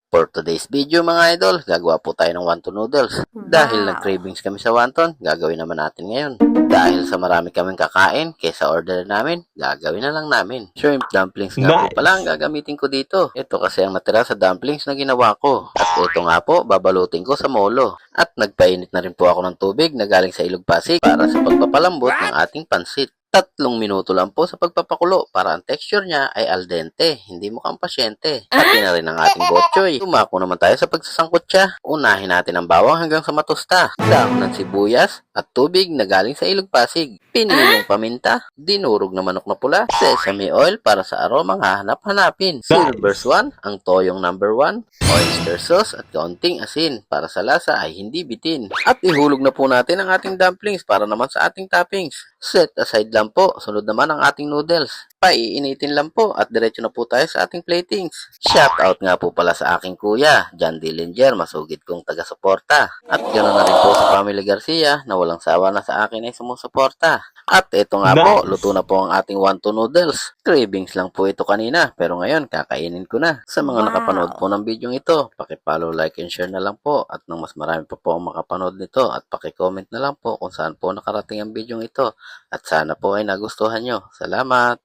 For today's video mga idol, gagawa po tayo ng wonton noodles. Dahil nag-cravings kami sa wonton, gagawin naman natin ngayon. Dahil sa marami kaming kakain, kesa order namin, gagawin na lang namin. Shrimp dumplings nga po pala ang gagamitin ko dito. Ito kasi ang natira sa dumplings na ginawa ko. At ito nga po, babalutin ko sa molo. At nagpainit na rin po ako ng tubig na galing sa Ilog Pasig para sa pagpapalambot ng ating pansit. 3 minuto lang po sa pagpapakulo para ang texture niya ay al dente, hindi mukhang pasyente. Pati na rin ang ating botchoy. Tumako naman tayo sa pagsasangkot siya. Unahin natin ang bawang hanggang sa matusta. Dahon ng sibuyas at tubig na galing sa Ilog Pasig. Pinilong paminta, dinurog na manok na pula, sesame oil para sa aromang hahanap-hanapin. Silver Swan, ang toyong number 1, oyster sauce at kaunting asin para sa lasa ay hindi bitin. At ihulog na po natin ang ating dumplings para naman sa ating toppings. Set aside lang po, sunod naman ang ating noodles. Paiinitin lang po at diretso na po tayo sa ating platings. Shout out nga po pala sa aking kuya, John Dillinger, masugid kong taga-suporta. At ganoon na rin po sa Family Garcia na walang sawa na sa akin ay sumusuporta. At ito nga po, luto na po ang ating wonton noodles. Cravings lang po ito kanina, pero ngayon kakainin ko na. Sa mga nakapanood po ng video ito, paki-follow, like, and share na lang po. At nang mas marami pa po ang makapanood nito at paki-comment na lang po kung saan po nakarating ang video ito. At sana po ay nagustuhan nyo. Salamat!